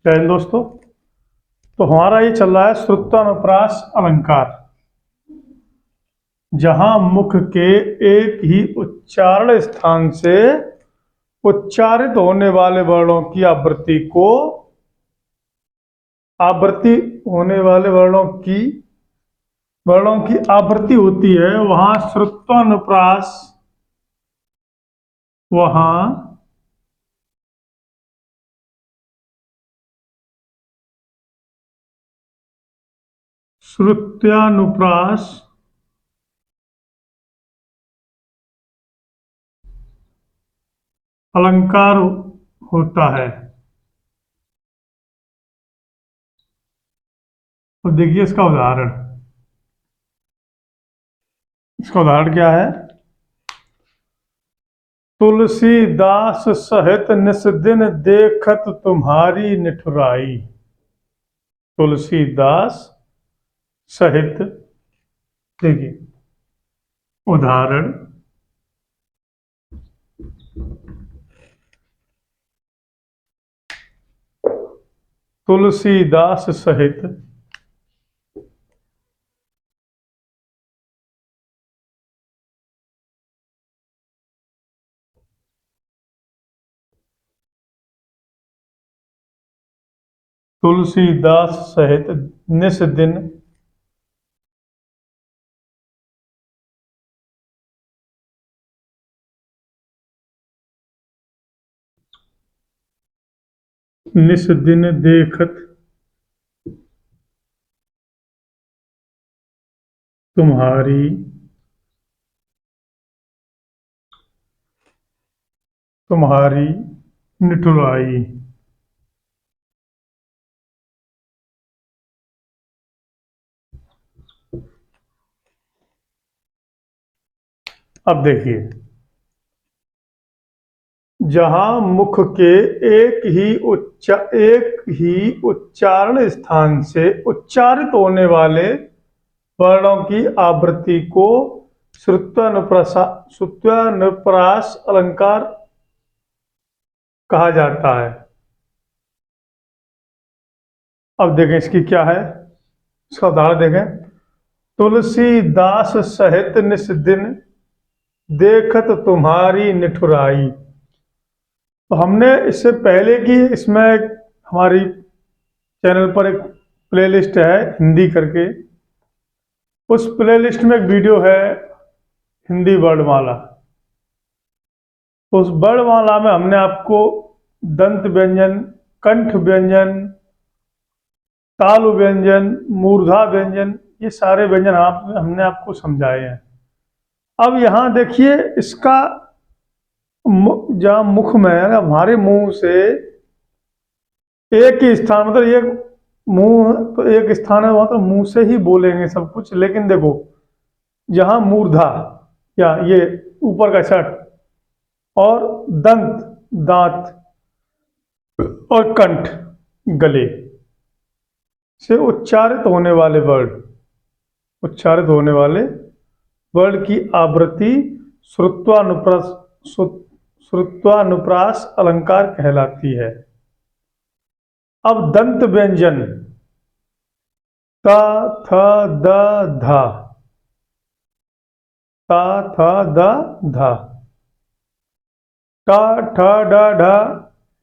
जय हिंद दोस्तों। तो हमारा ये चल रहा है श्रुत्वानुप्रास अलंकार, जहां मुख के एक ही उच्चारण स्थान से उच्चारित होने वाले वर्णों की आवृत्ति होने वाले वर्णों की आवृत्ति होती है, वहां श्रुत्यानुप्रास अलंकार होता है। अब देखिए इसका उदाहरण क्या है। तुलसीदास सहित निस दिन देखत तुम्हारी निठुराई। तुलसीदास सहित, देखिए उदाहरण, तुलसीदास सहित निस दिन देखत तुम्हारी निठुराई। अब देखिए, जहां मुख के एक ही उच्चारण स्थान से उच्चारित होने वाले वर्णों की आवृत्ति को श्रुत्वानुप्रास अलंकार कहा जाता है। अब देखें इसकी क्या है, इसका उदाहरण देखें। तुलसीदास सहित निस दिन देखत तुम्हारी निठुराई। तो हमने इससे पहले की इसमें हमारी चैनल पर एक प्लेलिस्ट है हिंदी करके, उस प्लेलिस्ट में एक वीडियो है हिंदी वर्णमाला। उस वर्णमाला में हमने आपको दंत व्यंजन, कंठ व्यंजन, तालु व्यंजन, मूर्धा व्यंजन, ये सारे व्यंजन हमने आपको समझाए हैं। अब यहाँ देखिए, इसका जहाँ मुख में है ना, हमारे मुंह से एक ही स्थान, मतलब ये मुंह तो एक स्थान है, तो मुंह से ही बोलेंगे सब कुछ। लेकिन देखो, जहां मूर्धा या ये ऊपर का छठ और दंत दांत और कंठ गले से उच्चारित होने वाले वर्ड की आवृत्ति श्रुत्वानुप्रास अलंकार कहलाती है। अब दंत व्यंजन त, थ, द, ध, त, थ, द, ध, ट, ठ, ड, ढ,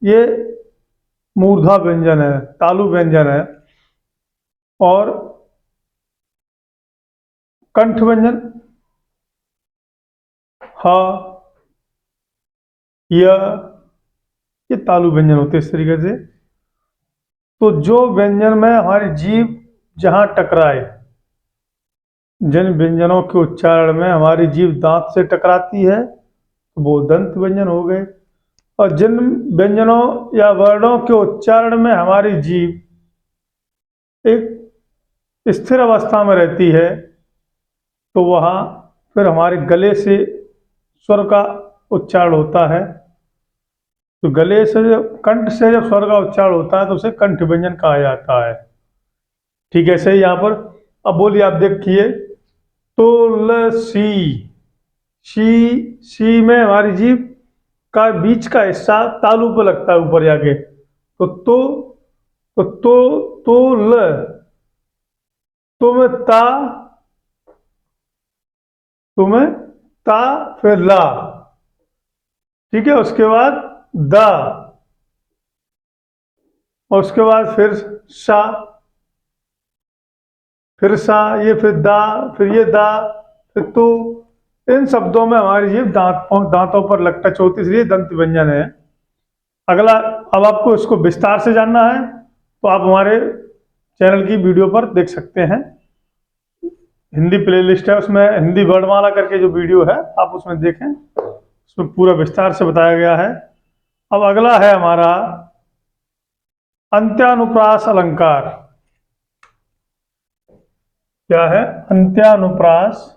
ये मूर्धा व्यंजन है, तालु व्यंजन है। और कंठ व्यंजन ह, ये तालु व्यंजन होते हैं इस तरीके से। तो जो व्यंजन में हमारी जीभ जहां टकराए, जिन व्यंजनों के उच्चारण में हमारी जीभ दांत से टकराती है, तो वो दंत व्यंजन हो गए। और जिन व्यंजनों या वर्णों के उच्चारण में हमारी जीभ एक स्थिर अवस्था में रहती है, तो वहाँ फिर हमारे गले से स्वर का उच्चारण होता है। तो गले से कंठ से जब स्वर का उच्चारण होता है तो उसे कंठ व्यंजन कहा जाता है। ठीक है, सही। यहाँ पर अब बोलिए, आप देखिए, तुलसी, सी में हमारी जीभ का बीच का हिस्सा तालु पर लगता है ऊपर जाके, तो तो ल, तो में ता, तो में ता, फिर ला, ठीक है। उसके बाद दा, और उसके बाद फिर सा, फिर सा, ये फिर दा, फिर ये दा, फिर तू। इन शब्दों में हमारी जीभ दांतों पर लग टच होती है, इसलिए दंत व्यंजन है। अगला, अब आपको इसको विस्तार से जानना है तो आप हमारे चैनल की वीडियो पर देख सकते हैं। हिंदी प्लेलिस्ट है, उसमें हिंदी वर्णमाला करके जो वीडियो है आप उसमें देखें, उसमें पूरा विस्तार से बताया गया है। अब अगला है हमारा अंत्यानुप्रास अलंकार। क्या है अंत्यानुप्रास?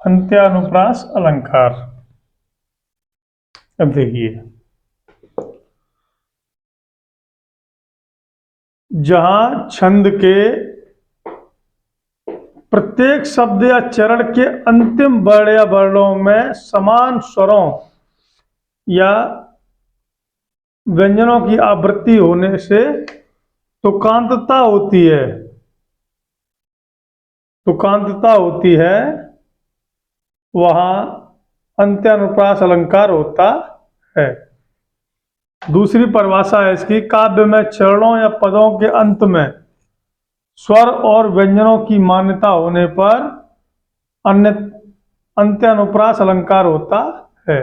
अंत्यानुप्रास अलंकार, अब देखिए, जहां छंद के प्रत्येक शब्द या चरण के अंतिम वर्ण या वर्णों में समान स्वरों या व्यंजनों की आवृत्ति होने से तुकांतता होती है, तुकांतता होती है, वहां अंत्यानुप्रास अलंकार होता है। दूसरी परिभाषा है इसकी, काव्य में चरणों या पदों के अंत में स्वर और व्यंजनों की मान्यता होने पर अन्य अंत्यानुप्रास अलंकार होता है।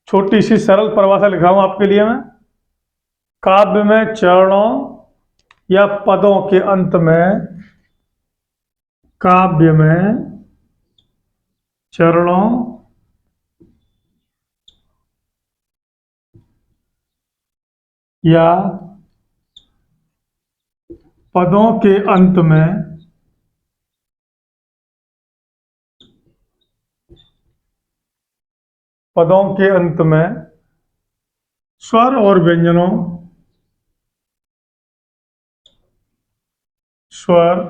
छोटी सी सरल परिभाषा लिखा हूं आपके लिए मैं। काव्य में चरणों या पदों के अंत में, काव्य में चरणों या पदों के अंत में पदों के अंत में स्वर और व्यंजनों, स्वर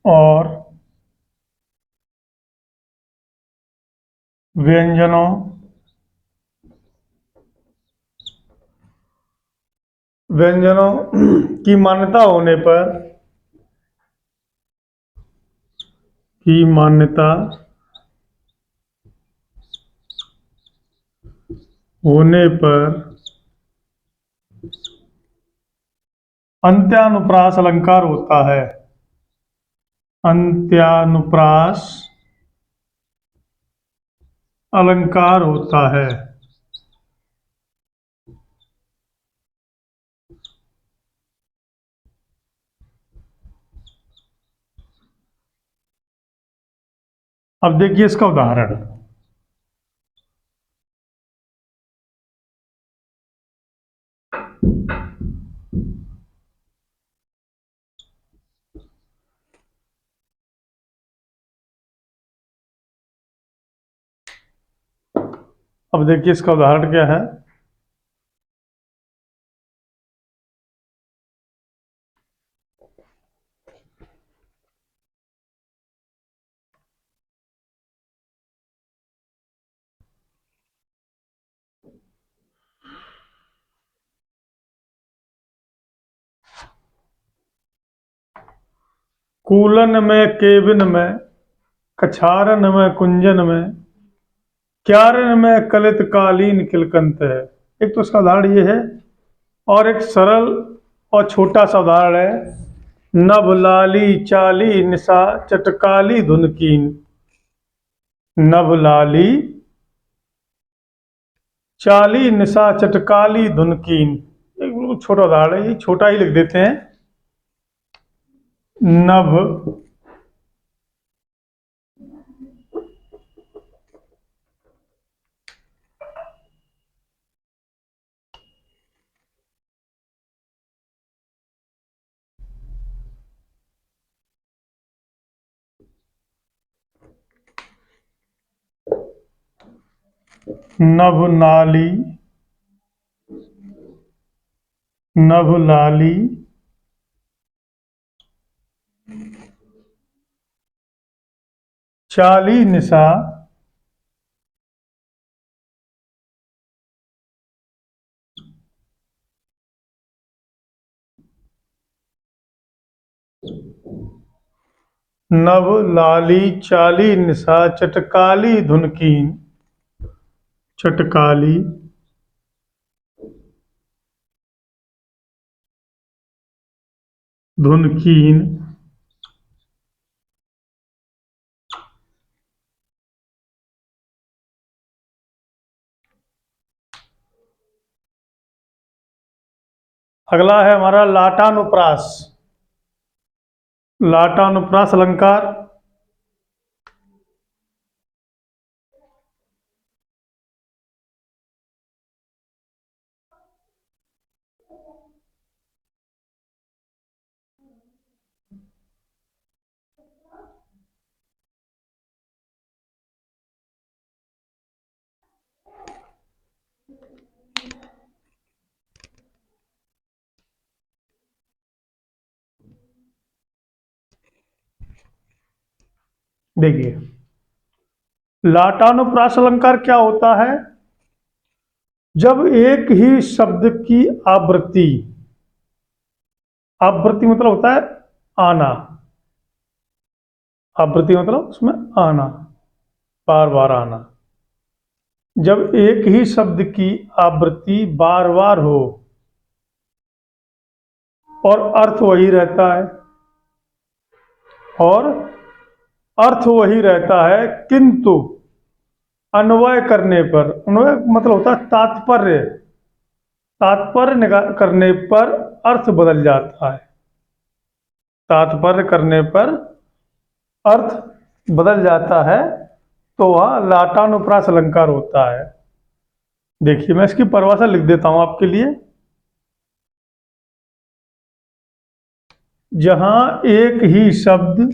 और व्यंजनों व्यंजनों की मान्यता होने पर, की मान्यता होने पर अंत्यानुप्रास अलंकार होता है। अंत्यानुप्रास अलंकार होता है। अब देखिए इसका उदाहरण। अब देखिए इसका उदाहरण क्या है। कूलन में, केबिन में, कछारन में, कुंजन में, क्यारन में कलित कालीन किलकंत है। एक तो इसका उदाहरण ये है, और एक सरल और छोटा सा उदाहरण है, नभ लाली चाली निशा चटकाली धुनकीन। नभ लाली चाली निशा चटकाली धुनकीन, एक बिल्कुल छोटा उदाहरण है, ये छोटा ही लिख देते हैं। नभ नभ नाली नभ लाली चाली निशा नभ लाली चाली निशा चटकाली धुनकीन चटकाली धुनकीन अगला है हमारा लाटानुप्रास। लाटानुप्रास अलंकार। देखिए, लाटानुप्रास अलंकार क्या होता है? जब एक ही शब्द की आवृत्ति, आवृत्ति मतलब होता है आना, आवृत्ति मतलब उसमें आना, बार बार आना। जब एक ही शब्द की आवृत्ति बार बार हो और अर्थ वही रहता है, और अर्थ वही रहता है, किंतु अन्वय करने पर, अन्वय मतलब होता है तात्पर्य, तात्पर्य करने पर अर्थ बदल जाता है, तात्पर्य करने पर अर्थ बदल जाता है, तो वह लाटानुप्रास अलंकार होता है। देखिए, मैं इसकी परिभाषा लिख देता हूं आपके लिए। जहां एक ही शब्द,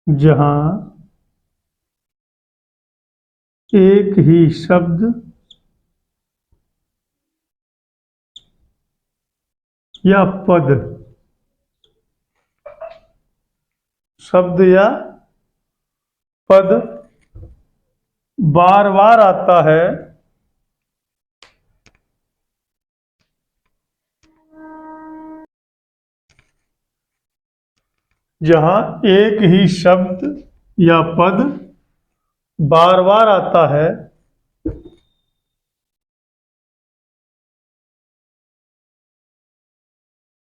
जहां एक ही शब्द या पद, शब्द या पद बार बार आता है, जहां एक ही शब्द या पद बार बार आता है,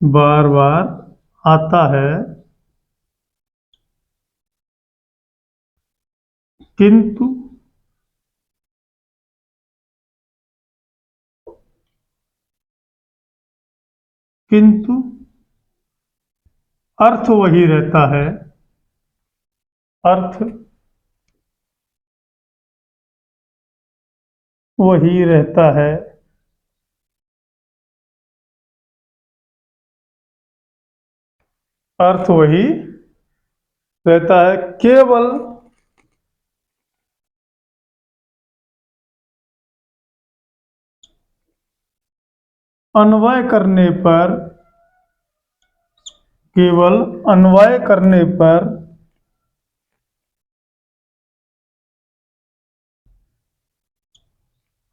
बार बार आता है, किंतु किंतु अर्थ वही रहता है, अर्थ वही रहता है, अर्थ वही रहता है, केवल अन्वय करने पर, केवल अन्वय करने पर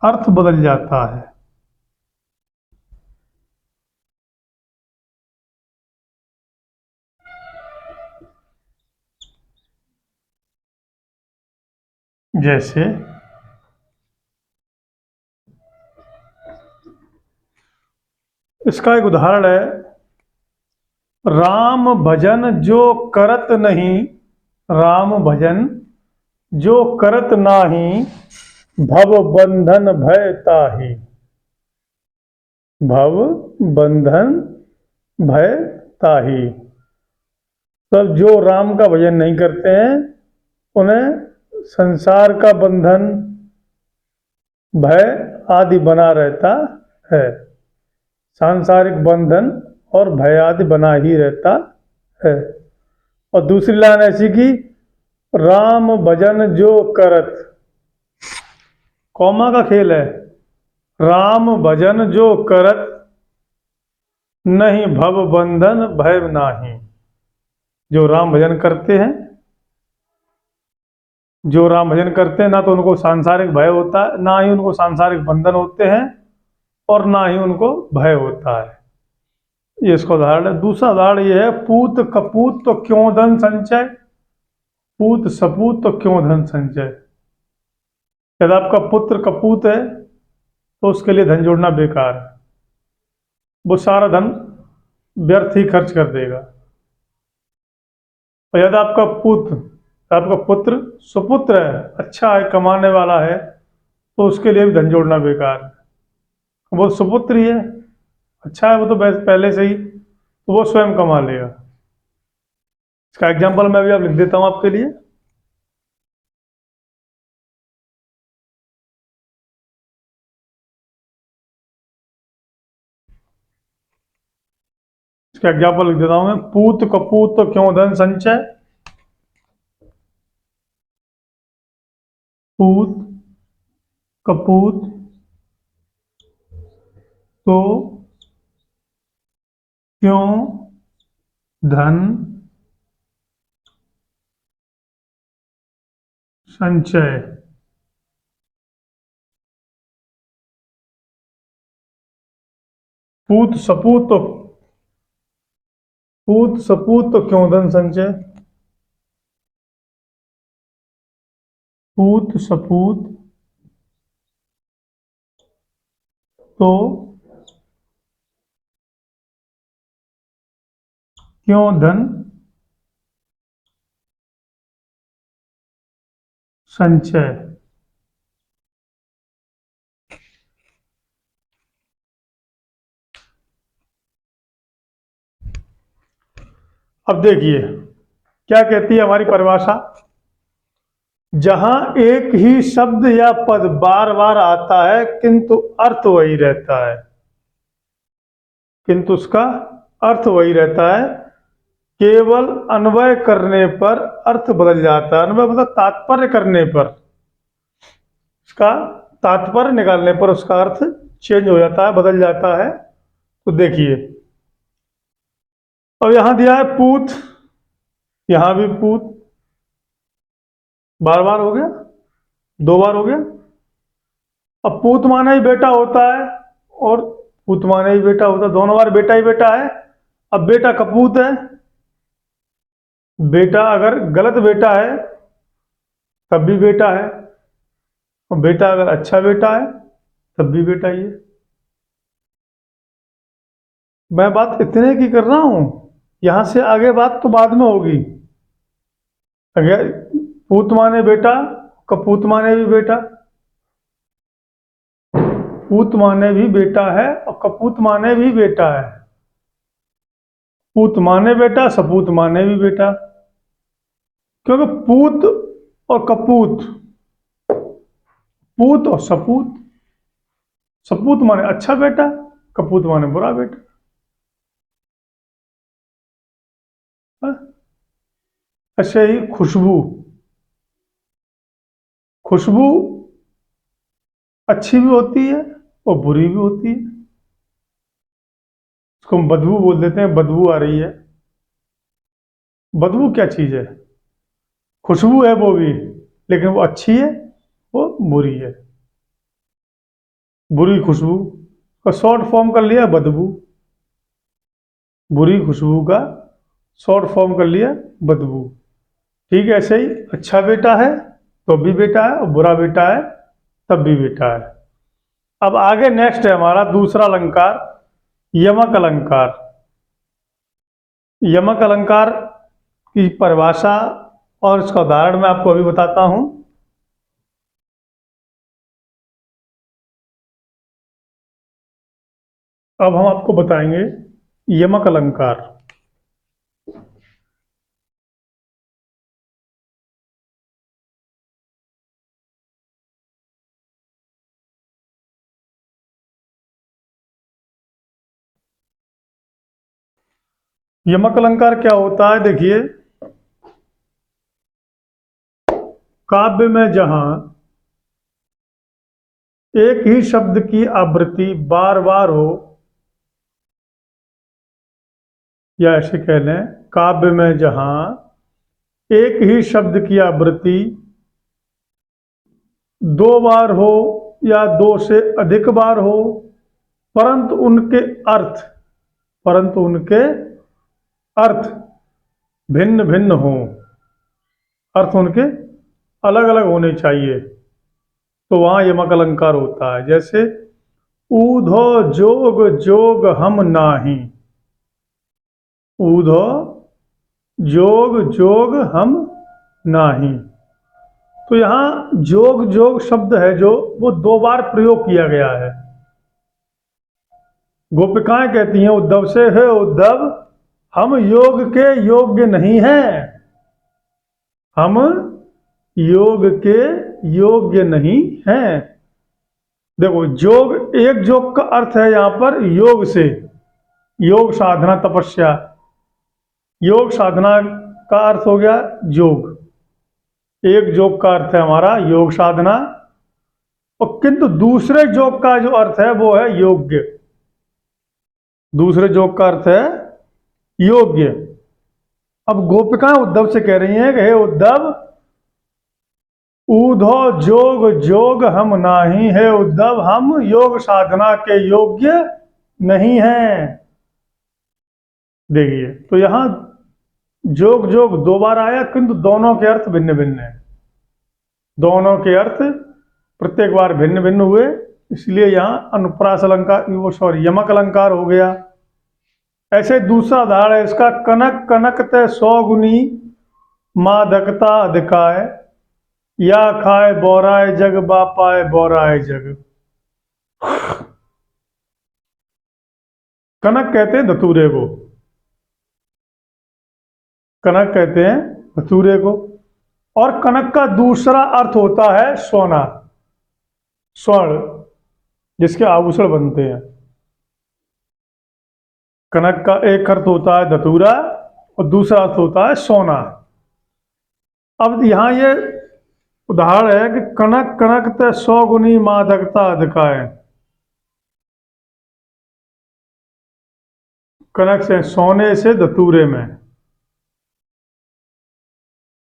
अर्थ बदल जाता है। जैसे इसका एक उदाहरण है, राम भजन जो करत नहीं, राम भजन जो करत नाही, भव बंधन भय ताहि, भव बंधन भय ताहि। सब जो राम का भजन नहीं करते हैं, उन्हें संसार का बंधन, भय आदि बना रहता है, सांसारिक बंधन और भय आदि बना ही रहता है। और दूसरी लाइन ऐसी कि राम भजन जो करत, कौमा का खेल है, राम भजन जो करत, नहीं भव बंधन भय नाही। जो राम भजन करते हैं, जो राम भजन करते हैं, ना तो उनको सांसारिक भय होता है, ना ही उनको सांसारिक बंधन होते हैं, और ना ही उनको भय होता है। ये इसका उदाहरण है। दूसरा उदाहरण ये है, पूत कपूत तो क्यों धन संचय। पूत सपूत तो क्यों धन संचय। यदि आपका पुत्र कपूत है तो उसके लिए धन जोड़ना बेकार है, वो सारा धन व्यर्थ ही खर्च कर देगा। और यदि आपका पुत्र सुपुत्र है, अच्छा है, कमाने वाला है, तो उसके लिए भी धन जोड़ना बेकार है। वो सुपुत्र ही है, अच्छा है, वो तो पहले से ही, तो वो स्वयं कमा लेगा। इसका एग्जाम्पल मैं भी आप लिख देता हूं आपके लिए। इसका एग्जाम्पल लिख देता हूं मैं, पूत कपूत तो क्यों धन संचय। पूत कपूत तो क्यों धन संचय। पूत सपूत तो पूत सपूत तो क्यों धन संचय। पूत सपूत तो क्यों धन संचय। अब देखिए क्या कहती है हमारी परिभाषा। जहां एक ही शब्द या पद बार बार आता है किंतु अर्थ वही रहता है, किंतु उसका अर्थ वही रहता है, केवल अन्वय करने पर अर्थ बदल जाता है। अन्वय मतलब तात्पर्य करने पर, इसका तात्पर्य निकालने पर उसका अर्थ चेंज हो जाता है, बदल जाता है। तो देखिए, अब यहां दिया है पूत, यहां भी पूत, बार बार हो गया, दो बार हो गया। अब पूत माने ही बेटा होता है, और पूत माने ही बेटा होता है, दोनों बार बेटा ही बेटा है। अब बेटा कपूत है, बेटा अगर गलत बेटा है तब भी बेटा है, और बेटा अगर अच्छा बेटा है तब भी बेटा ही है। मैं बात इतने की कर रहा हूं, यहां से आगे बात तो बाद में होगी। अगर पूत माने बेटा, कपूत माने भी बेटा, पूत माने भी बेटा है और कपूत माने भी बेटा है। पूत माने बेटा, सपूत माने भी बेटा। क्योंकि पूत और कपूत, पूत और सपूत, सपूत माने अच्छा बेटा, कपूत माने बुरा बेटा। हाँ? ऐसे ही खुशबू, खुशबू अच्छी भी होती है और बुरी भी होती है। उसको हम बदबू बोल देते हैं, बदबू आ रही है। बदबू क्या चीज है। खुशबू है वो भी, लेकिन वो अच्छी है, वो बुरी है। बुरी खुशबू का शॉर्ट फॉर्म कर लिया बदबू, बुरी खुशबू का शॉर्ट फॉर्म कर लिया बदबू। ठीक है, ऐसे ही अच्छा बेटा है तो भी बेटा है, और बुरा बेटा है तब भी बेटा है। अब आगे नेक्स्ट है हमारा दूसरा अलंकार, यमक अलंकार। यमक अलंकार की परिभाषा और इसका उदाहरण मैं आपको अभी बताता हूं। अब हम आपको बताएंगे यमक अलंकार। यमक अलंकार क्या होता है, देखिए, काव्य में जहां एक ही शब्द की आवृत्ति बार बार हो, या ऐसे कह लें काव्य में जहां एक ही शब्द की आवृत्ति दो बार हो या दो से अधिक बार हो, परंतु उनके अर्थ परंतु उनके अर्थ भिन्न भिन्न हों, अर्थ उनके अलग अलग होने चाहिए, तो वहां यमक अलंकार होता है। जैसे ऊधो जोग जोग हम नाही, ऊधो जोग जोग हम नाही। तो यहाँ जोग जोग शब्द है जो वो दो बार प्रयोग किया गया है। गोपिकाएं कहती हैं उद्धव से, है उद्धव हम योग के योग्य नहीं हैं, हम योग के योग्य नहीं हैं। देखो जोग, एक जोग का अर्थ है यहां पर योग से, योग साधना तपस्या, योग साधना का अर्थ हो गया योग। एक योग का अर्थ है हमारा योग साधना, और किंतु दूसरे योग का जो अर्थ है वो है योग्य। दूसरे योग का अर्थ है योग्य। अब गोपिकाएं उद्धव से कह रही हैं कि हे उद्धव ऊधो जोग जोग हम नाही, है उद्धव हम योग साधना के योग्य नहीं हैं। देखिए तो यहां जोग जोग दो बार आया, किंतु दोनों के अर्थ भिन्न भिन्न हैं, दोनों के अर्थ प्रत्येक बार भिन्न भिन्न हुए, इसलिए यहां अनुप्रास अलंकार, वो सॉरी यमक अलंकार हो गया। ऐसे दूसरा उदाहरण है इसका, कनक कनक ते सौ गुनी मादकता अधिकाय, या खाए बोराए जग बा पाए बोराए जग। कनक कहते हैं धतूरे को, कनक कहते हैं धतूरे को, और कनक का दूसरा अर्थ होता है सोना, स्वर्ण, जिसके आभूषण बनते हैं। कनक का एक अर्थ होता है धतूरा और दूसरा अर्थ होता है सोना। अब यहां ये उदाहरण है कि कनक कनक ते सौ गुनी मादकता अधिकाय, कनक से सोने से धतूरे में,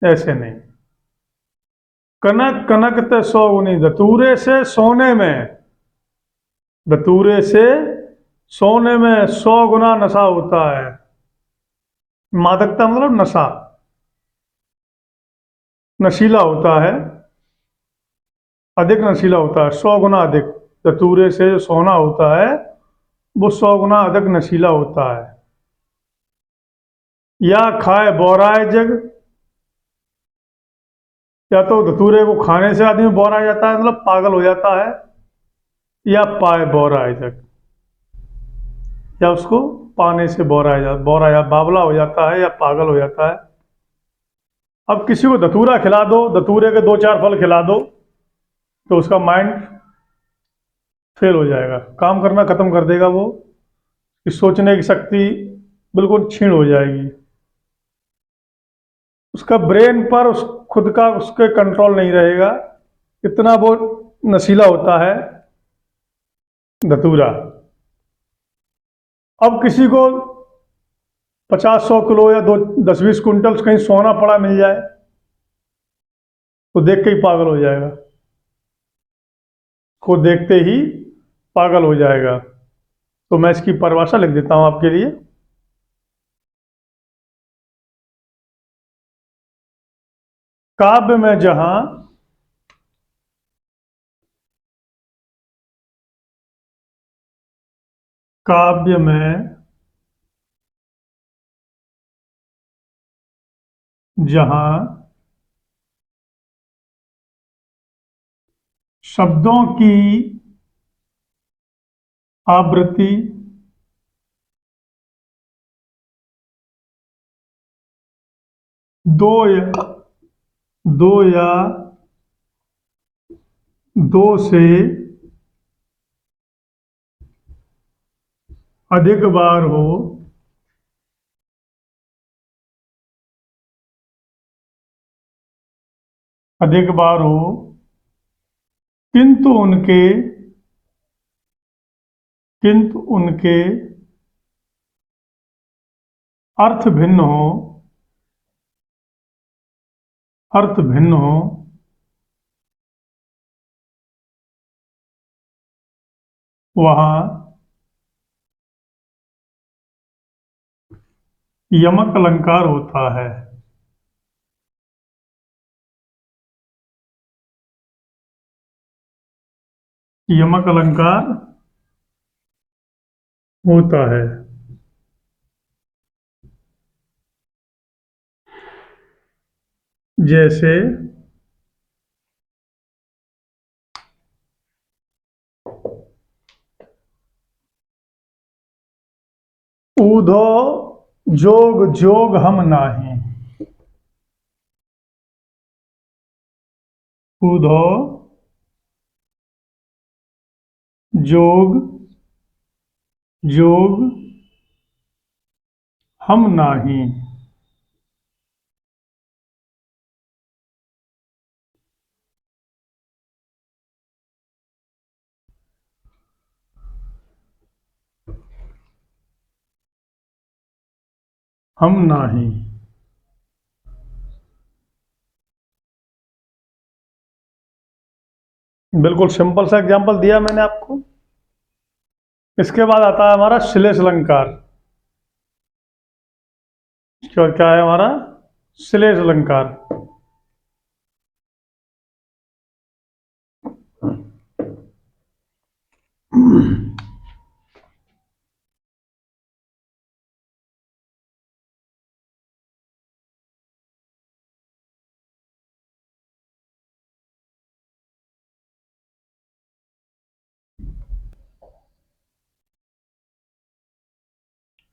ऐसे नहीं। कनक कनक ते सौ गुनी, धतूरे से सोने में, धतूरे से सोने में 100 गुना नशा होता है। मादकता मतलब नशा, नशीला होता है, अधिक नशीला होता है, 100 गुना अधिक। धतूरे से जो सोना होता है वो 100 गुना अधिक नशीला होता है। या खाए बोराए जग, या तो धतूरे को खाने से आदमी बोरा जाता है, मतलब पागल हो जाता है, या पाए बोराए जग, या उसको पाने से बोरा या बावला हो जाता है या पागल हो जाता है। अब किसी को धतूरा खिला दो, धतूरे के दो चार फल खिला दो, तो उसका माइंड फेल हो जाएगा, काम करना खत्म कर देगा वो, कि सोचने की शक्ति बिल्कुल क्षीण हो जाएगी, उसका ब्रेन पर उस खुद का उसके कंट्रोल नहीं रहेगा, इतना वो नशीला होता है धतूरा। अब किसी को 50-100 किलो या 10-20 कुंटल कहीं सोना पड़ा मिल जाए तो देख के ही पागल हो जाएगा, को देखते ही पागल हो जाएगा। तो मैं इसकी परिभाषा लिख देता हूं आपके लिए। काव्य में जहां काव्य में जहां शब्दों की आवृत्ति दो या दो या दो से अधिक बार हो, अधिक बार हो, किंतु उनके किंतु उनके अर्थ भिन्न हो, अर्थ भिन्न हो, वहाँ यमक अलंकार होता है। यमक अलंकार होता है। जैसे ऊधो जोग जोग हम नाही, ऊधो जोग जोग हम नाही। हम नाही। बिल्कुल सिंपल सा एग्जांपल दिया मैंने आपको। इसके बाद आता है हमारा श्लेष अलंकार। इसके बाद क्या है हमारा श्लेष अलंकार।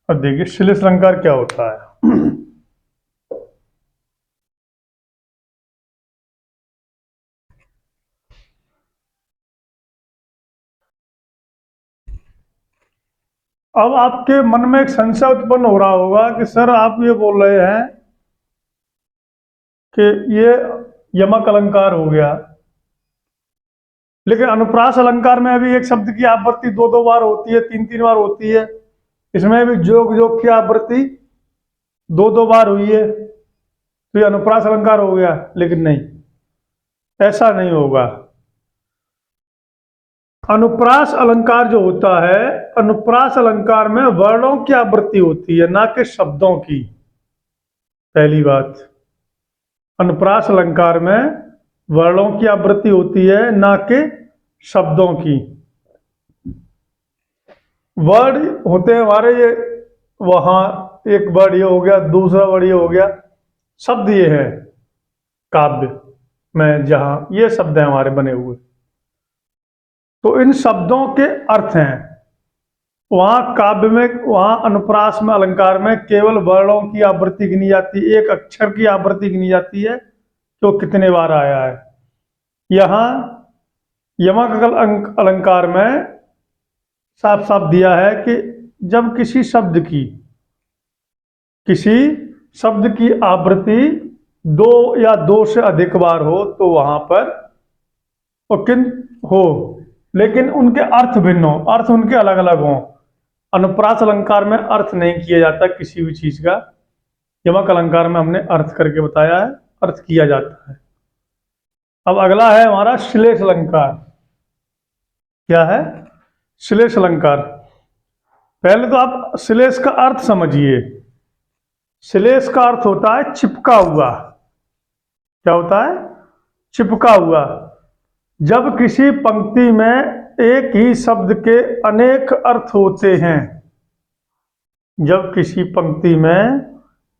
अब देखिए श्लेष अलंकार क्या होता है। अब आपके मन में एक संशय उत्पन्न हो रहा होगा कि सर आप ये बोल रहे हैं कि ये यमक अलंकार हो गया, लेकिन अनुप्रास अलंकार में अभी एक शब्द की आवृत्ति दो दो बार होती है, तीन तीन बार होती है। इसमें भी जोग जोग की आवृत्ति दो दो बार हुई है, तो ये अनुप्रास अलंकार हो गया। लेकिन नहीं, ऐसा नहीं होगा। अनुप्रास अलंकार जो होता है, अनुप्रास अलंकार में वर्णों की आवृत्ति होती है, ना कि शब्दों की। पहली बात, अनुप्रास अलंकार में वर्णों की आवृत्ति होती है, ना कि शब्दों की। वर्ड होते हैं हमारे ये, वहां एक वर्ड ये हो गया, दूसरा वर्ड ये हो गया, शब्द ये है काव्य में, जहां ये शब्द हैं हमारे बने हुए, तो इन शब्दों के अर्थ हैं। वहां काव्य में, वहां अनुप्रास में, अलंकार में केवल वर्णों की आवृत्ति गिनी जाती है, एक अक्षर की आवृत्ति गिनी जाती है तो कितने बार आया है। यहां यमक अलंकार में साफ साफ दिया है कि जब किसी शब्द की आवृत्ति दो या दो से अधिक बार हो तो वहां पर और किन हो, लेकिन उनके अर्थ भिन्न हो, अर्थ उनके अलग अलग हों। अनुप्रास अलंकार में अर्थ नहीं किया जाता किसी भी चीज का, यमक अलंकार में हमने अर्थ करके बताया है, अर्थ किया जाता है। अब अगला है हमारा श्लेष अलंकार। क्या है श्लेष अलंकार? पहले तो आप श्लेष का अर्थ समझिए। श्लेष का अर्थ होता है चिपका हुआ। क्या होता है? चिपका हुआ। जब किसी पंक्ति में एक ही शब्द के अनेक अर्थ होते हैं, जब किसी पंक्ति में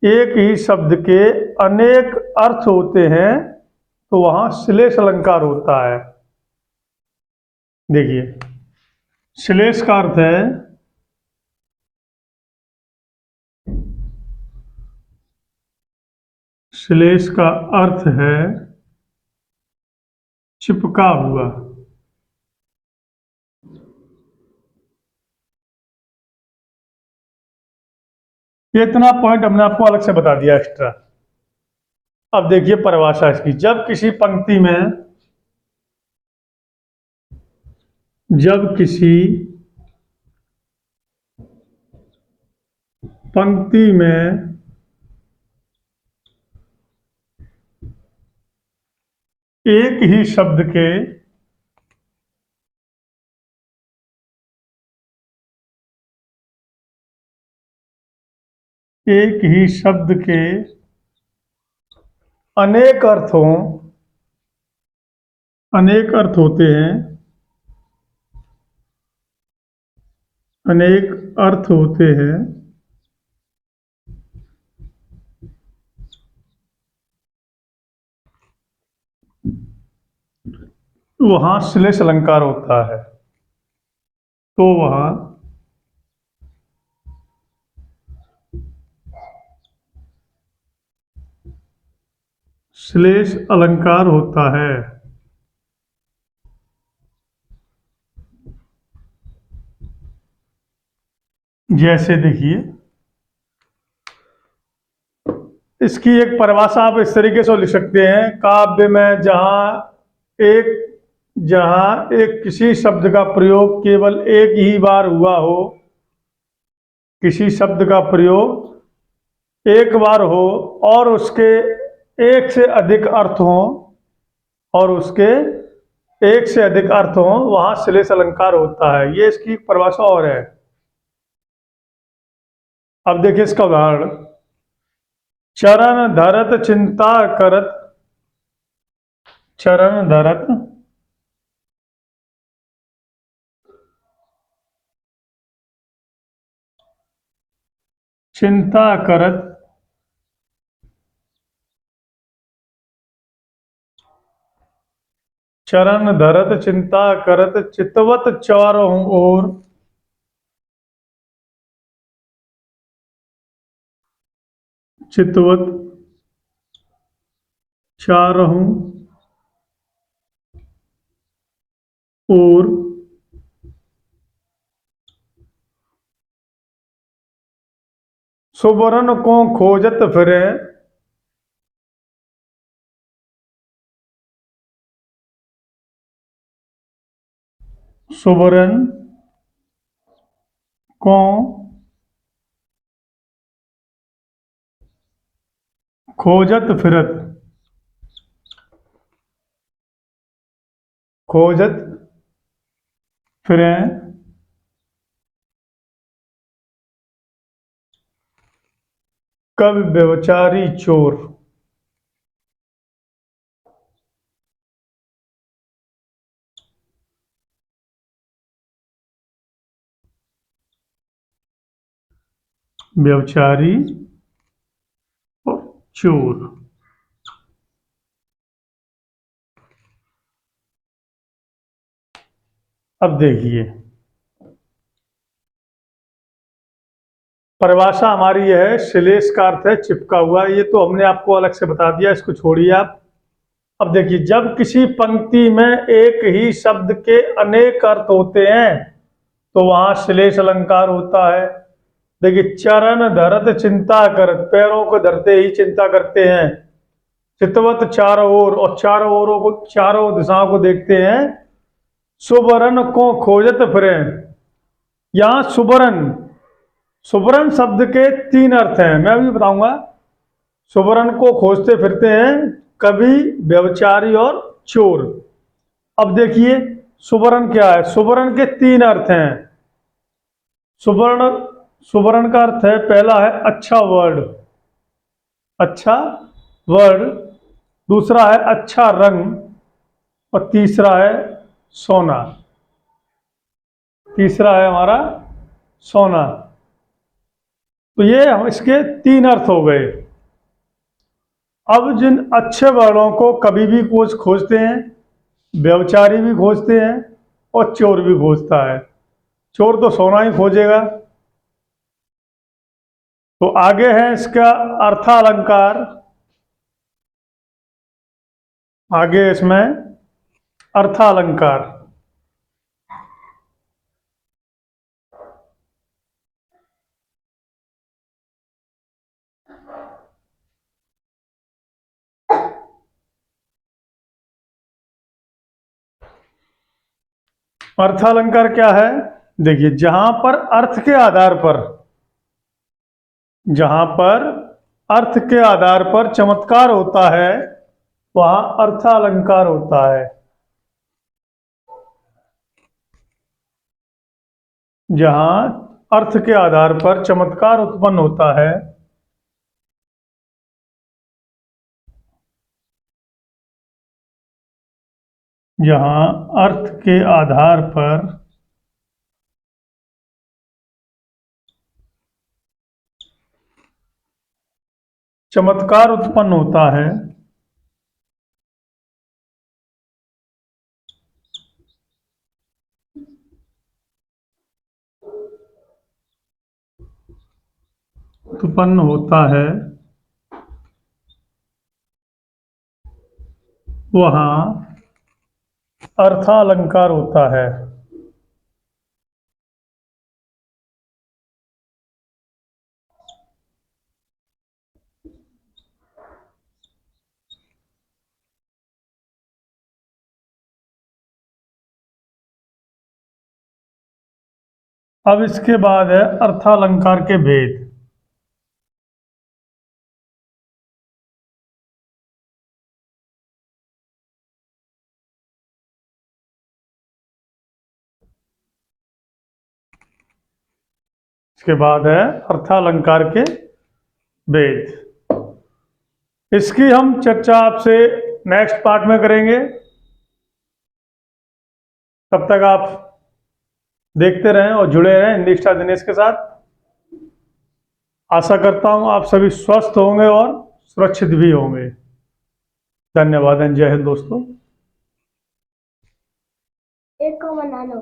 एक ही शब्द के अनेक अर्थ होते हैं तो वहां श्लेष अलंकार होता है। देखिए श्लेष का अर्थ है श्लेष का अर्थ है चिपका हुआ। ये इतना पॉइंट हमने आपको अलग से बता दिया एक्स्ट्रा। अब देखिए परिभाषा इसकी। जब किसी पंक्ति में एक ही शब्द के अनेक अर्थ होते हैं, अनेक अर्थ होते हैं। वहाँ श्लेष अलंकार होता है। तो वहाँ श्लेष अलंकार होता है। जैसे देखिए, इसकी एक परिभाषा आप इस तरीके से लिख सकते हैं, काव्य में जहाँ एक किसी शब्द का प्रयोग केवल एक ही बार हुआ हो, किसी शब्द का प्रयोग एक बार हो और उसके एक से अधिक अर्थ हों, वहाँ श्लेष अलंकार होता है। ये इसकी परिभाषा और है। अब देखिए इसका उदाहरण, चरण धरत चिंता करत, चरण धरत चिंता करत, चरण धरत चिंता करत चितवत चारों ओर, चितवत चारों ओर सुबरन को खोजत फिरे, सुबरन को खोजत फिरत, खोजत फिरे कब व्यभिचारी चोर। व्यभिचारी और चोर। अब देखिए, परिभाषा हमारी यह है, श्लेष का अर्थ है चिपका हुआ। ये तो हमने आपको अलग से बता दिया, इसको छोड़िए आप। अब देखिए, जब किसी पंक्ति में एक ही शब्द के अनेक अर्थ होते हैं तो वहां श्लेष अलंकार होता है। देखिए, चरण धरत चिंता करत, पैरों को धरते ही चिंता करते हैं। चितवत चारों ओर, और चारों ओरों को, चारों दिशाओं को देखते हैं। सुबरन को खोजत फिरे, यहां सुबरन, सुबरन शब्द के तीन अर्थ हैं, मैं भी बताऊंगा। सुबरन को खोजते फिरते हैं, कभी व्यभिचारी और चोर। अब देखिए, सुबरन क्या है? सुबरन के तीन अर्थ हैं। सुबर्ण, सुबरन का अर्थ है, पहला है अच्छा वर्ड, अच्छा वर्ड। दूसरा है अच्छा रंग, और तीसरा है सोना। तीसरा है हमारा सोना। तो ये इसके तीन अर्थ हो गए। अब जिन अच्छे वर्णों को कभी भी कोच खोजते हैं, व्यभिचारी भी खोजते हैं और चोर भी खोजता है। चोर तो सोना ही खोजेगा। तो आगे है इसका अर्थालंकार। आगे इसमें अर्थालंकार। अर्थालंकार क्या है? देखिए, जहां पर अर्थ के आधार पर जहां पर अर्थ के आधार पर चमत्कार होता है वहां अर्थालंकार होता है। जहां अर्थ के आधार पर चमत्कार उत्पन्न होता है जहां अर्थ के आधार पर चमत्कार उत्पन्न होता है उत्पन्न होता है वहां अर्थालंकार होता है। अब इसके बाद है अर्थालंकार के भेद। इसके बाद है अर्थालंकार के भेद। इसकी हम चर्चा आपसे नेक्स्ट पार्ट में करेंगे। तब तक आप देखते रहें और जुड़े रहें हिंदी स्टार दिनेश के साथ। आशा करता हूं आप सभी स्वस्थ होंगे और सुरक्षित भी होंगे। धन्यवाद। जय हिंद दोस्तों। एक को बना लो।